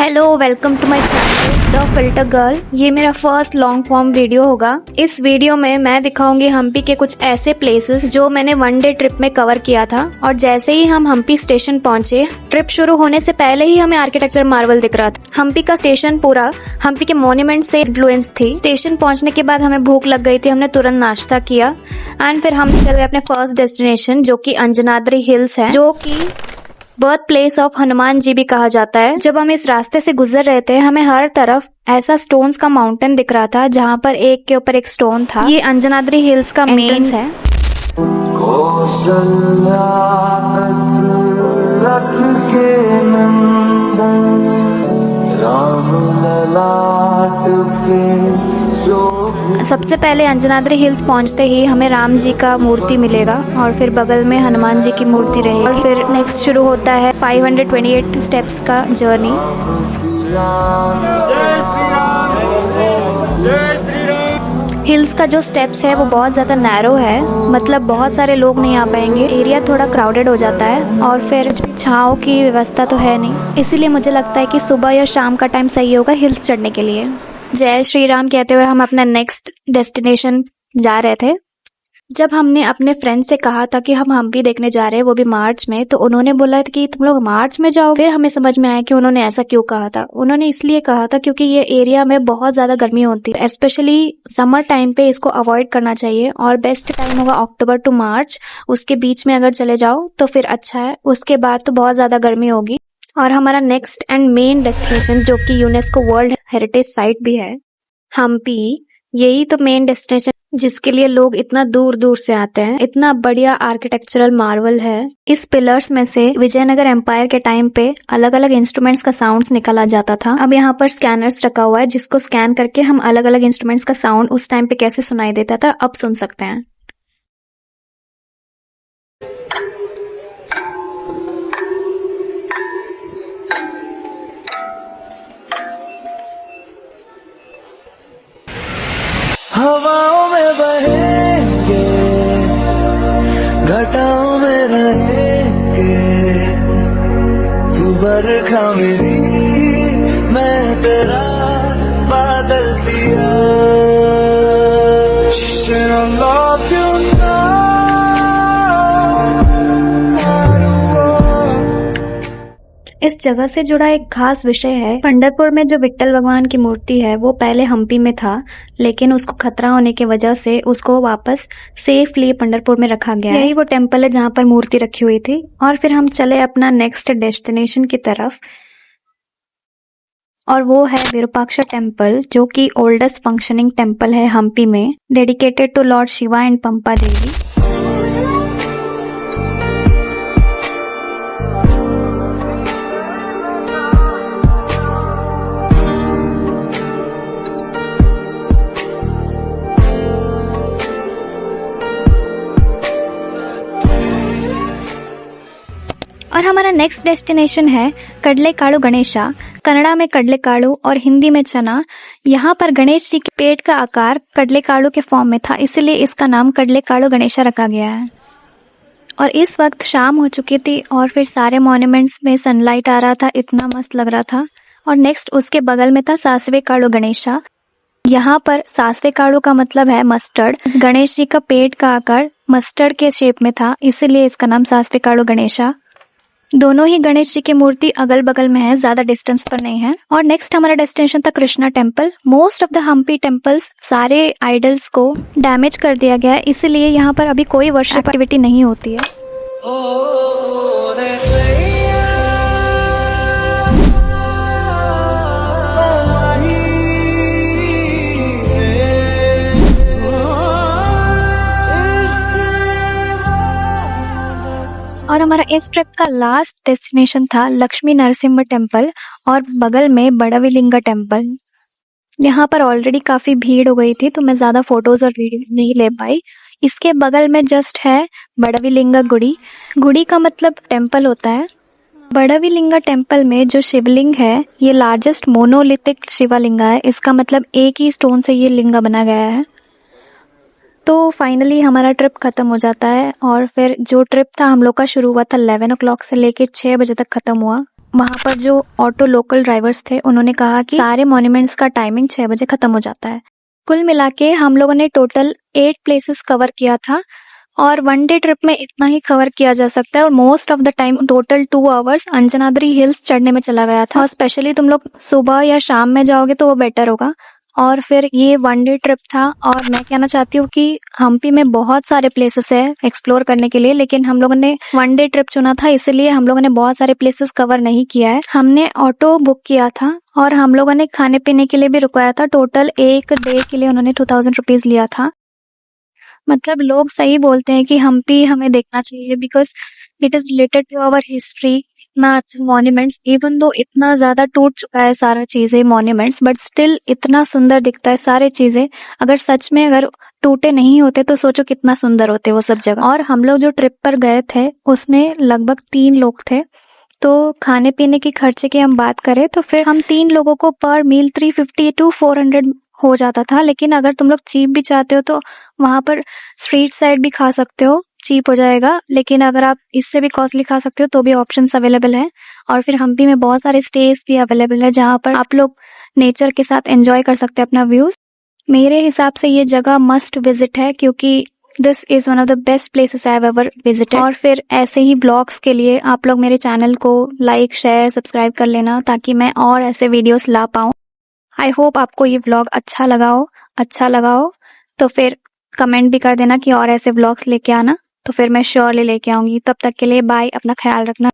Hello, welcome to my channel the filter girl. ये मेरा first long form video होगा। इस वीडियो में मैं दिखाऊंगी हम्पी के कुछ ऐसे प्लेसेस जो मैंने वन डे ट्रिप में कवर किया था। और जैसे ही हम हम्पी स्टेशन पहुंचे, ट्रिप शुरू होने से पहले ही हमें आर्किटेक्चर मार्वल दिख रहा था। हम्पी का स्टेशन पूरा हम्पी के मॉन्यूमेंट से इन्फ्लुएंस थी। स्टेशन पहुंचने के बाद हमें भूख लग गई थी, हमने तुरंत नाश्ता किया एंड फिर हम निकल गए अपने फर्स्ट डेस्टिनेशन जो कि अंजनाद्री हिल्स है, जो कि birth place of Hanuman ji भी कहा जाता है। जब हम इस रास्ते से गुजर रहे थे, हमें हर तरफ ऐसा स्टोन्स का माउंटेन दिख रहा था जहाँ पर एक के ऊपर एक स्टोन था। ये अंजनाद्री हिल्स का मेन है। सबसे पहले अंजनाद्री हिल्स पहुंचते ही हमें राम जी का मूर्ति मिलेगा और फिर बगल में हनुमान जी की मूर्ति रहेगी। और फिर नेक्स्ट शुरू होता है 528 स्टेप्स का जर्नी। हिल्स का जो स्टेप्स है वो बहुत ज़्यादा नैरो है, मतलब बहुत सारे लोग नहीं आ पाएंगे। एरिया थोड़ा क्राउडेड हो जाता है और फिर छाँव की व्यवस्था तो है नहीं, इसीलिए मुझे लगता है कि सुबह या शाम का टाइम सही होगा हिल्स चढ़ने के लिए। जय श्री राम कहते हुए हम अपना नेक्स्ट डेस्टिनेशन जा रहे थे। जब हमने अपने फ्रेंड से कहा था कि हम हम्पी देखने जा रहे हैं, वो भी मार्च में, तो उन्होंने बोला था कि तुम लोग मार्च में जाओ। फिर हमें समझ में आया कि उन्होंने ऐसा क्यों कहा था। उन्होंने इसलिए कहा था क्योंकि ये एरिया में बहुत ज्यादा गर्मी होती है, स्पेशली समर टाइम पे इसको अवॉइड करना चाहिए और बेस्ट टाइम होगा अक्टूबर टू मार्च। उसके बीच में अगर चले जाओ तो फिर अच्छा है, उसके बाद तो बहुत ज्यादा गर्मी होगी। और हमारा नेक्स्ट एंड मेन डेस्टिनेशन जो कि यूनेस्को वर्ल्ड हेरिटेज साइट भी है, हम्पी, यही तो मेन डेस्टिनेशन जिसके लिए लोग इतना दूर दूर से आते हैं। इतना बढ़िया आर्किटेक्चरल मार्वल है। इस पिलर्स में से विजयनगर एम्पायर के टाइम पे अलग अलग इंस्ट्रूमेंट्स का साउंड्स निकाला जाता था। अब यहाँ पर स्कैनर्स रखा हुआ है जिसको स्कैन करके हम अलग अलग इंस्ट्रूमेंट्स का साउंड उस टाइम पे कैसे सुनाई देता था अब सुन सकते हैं। हवाओं में बहेंगे, घटाओं में रहेंगे, तू बरखा मेरी, मैं तेरा बादल दिया। love you now। इस जगह से जुड़ा एक खास विषय है। पंढरपुर में जो विट्ठल भगवान की मूर्ति है वो पहले हम्पी में था, लेकिन उसको खतरा होने की वजह से उसको वापस सेफली पंढरपुर में रखा गया है। यही वो टेम्पल है जहाँ पर मूर्ति रखी हुई थी। और फिर हम चले अपना नेक्स्ट डेस्टिनेशन की तरफ, और वो है विरूपाक्ष टेम्पल, जो कि ओल्डेस्ट फंक्शनिंग टेम्पल है हम्पी में, dedicated to Lord Shiva and Pampa Devi. और हमारा नेक्स्ट डेस्टिनेशन है कडलेकाळु गणेशा, कन्नड़ा में कडलेकाळु और हिंदी में चना। यहाँ पर गणेश जी के पेट का आकार कडलेकाळु के फॉर्म में था, इसलिए इसका नाम कडलेकाळु गणेशा रखा गया है। और इस वक्त शाम हो चुकी थी और फिर सारे मॉन्यूमेंट्स में सनलाइट आ रहा था, इतना मस्त लग रहा था। और नेक्स्ट उसके बगल में था सासवे काळु गणेशा। यहाँ पर सासवे काळु का मतलब है मस्टर्ड। गणेश जी का पेट का आकार मस्टर्ड के शेप में था, इसीलिए इसका नाम सासवे काळु गणेशा। दोनों ही गणेश जी की मूर्ति अगल बगल में है, ज्यादा डिस्टेंस पर नहीं है। और नेक्स्ट हमारा डेस्टिनेशन था Krishna temple. Most of the Hampi temples सारे आइडल्स को डैमेज कर दिया गया है, इसीलिए यहाँ पर अभी कोई वर्शिप एक्टिविटी नहीं होती है। और हमारा इस ट्रिप का लास्ट डेस्टिनेशन था लक्ष्मी नरसिम्हा टेम्पल और बगल में बड़ाविलिंगा टेम्पल। यहाँ पर ऑलरेडी काफी भीड़ हो गई थी तो मैं ज्यादा फोटोज और वीडियोस नहीं ले पाई। इसके बगल में जस्ट है बड़ाविलिंगा गुड़ी। गुड़ी का मतलब टेम्पल होता है। बड़ाविलिंगा टेम्पल में जो शिवलिंग है ये लार्जेस्ट मोनोलिथिक शिवलिंगा है, इसका मतलब एक ही स्टोन से ये लिंगा बना गया है। तो फाइनली हमारा ट्रिप खत्म हो जाता है और फिर जो ट्रिप था हम लोग का शुरू हुआ था 11 o'clock से लेके 6 बजे तक खत्म हुआ। वहाँ पर जो ऑटो लोकल ड्राइवर्स थे उन्होंने कहा कि सारे मॉन्यूमेंट्स का टाइमिंग 6 बजे खत्म हो जाता है। कुल मिला के हम लोगों ने टोटल 8 प्लेसेस कवर किया था और 1 डे ट्रिप में इतना ही कवर किया जा सकता है और most of the time total 2 hours Anjanadri hills चढ़ने में चला गया था। और स्पेशली तुम लोग सुबह या शाम में जाओगे तो वो बेटर होगा। और फिर ये 1 डे ट्रिप था और मैं कहना चाहती हूँ कि हम्पी में बहुत सारे प्लेसेस है एक्सप्लोर करने के लिए, लेकिन हम लोगों ने 1 डे ट्रिप चुना था, इसलिए हम लोगों ने बहुत सारे प्लेसेस कवर नहीं किया है। हमने ऑटो बुक किया था और हम लोगों ने खाने पीने के लिए भी रुकवाया था। टोटल 1 डे के लिए उन्होंने 2000 रुपीज लिया था। मतलब लोग सही बोलते हैं कि हम्पी हमें देखना चाहिए because it is related to our history. इतना अच्छा मॉन्यूमेंट्स, इवन दो इतना ज्यादा टूट चुका है सारा चीजें मॉन्यूमेंट्स, बट स्टिल इतना सुंदर दिखता है सारे चीजें। अगर सच में अगर टूटे नहीं होते तो सोचो कितना सुंदर होते वो सब जगह। और हम लोग जो ट्रिप पर गए थे उसमें लगभग 3 लोग थे, तो खाने पीने के खर्चे की हम बात करें तो फिर हम 3 लोगों को पर मील 350 to 400 हो जाता था। लेकिन अगर तुम लोग चीप भी चाहते हो तो वहां पर स्ट्रीट साइड भी खा सकते हो, चीप हो जाएगा। लेकिन अगर आप इससे भी कॉस्टली खा सकते हो तो भी ऑप्शंस अवेलेबल हैं। और फिर हम्पी में बहुत सारे स्टेज भी अवेलेबल है जहाँ पर आप लोग नेचर के साथ एंजॉय कर सकते हैं अपना व्यूज। मेरे हिसाब से ये जगह मस्ट विजिट है क्योंकि this is one of the best places I have ever visited. और फिर ऐसे ही ब्लॉग्स के लिए आप लोग मेरे चैनल को लाइक शेयर सब्सक्राइब कर लेना ताकि मैं और ऐसे वीडियोस ला पाऊँ। आई होप आपको ये व्लॉग अच्छा लगा हो तो फिर कमेंट भी कर देना कि और ऐसे व्लॉग्स लेके आना, तो फिर मैं श्योरली लेके आऊंगी। तब तक के लिए बाय, अपना ख्याल रखना।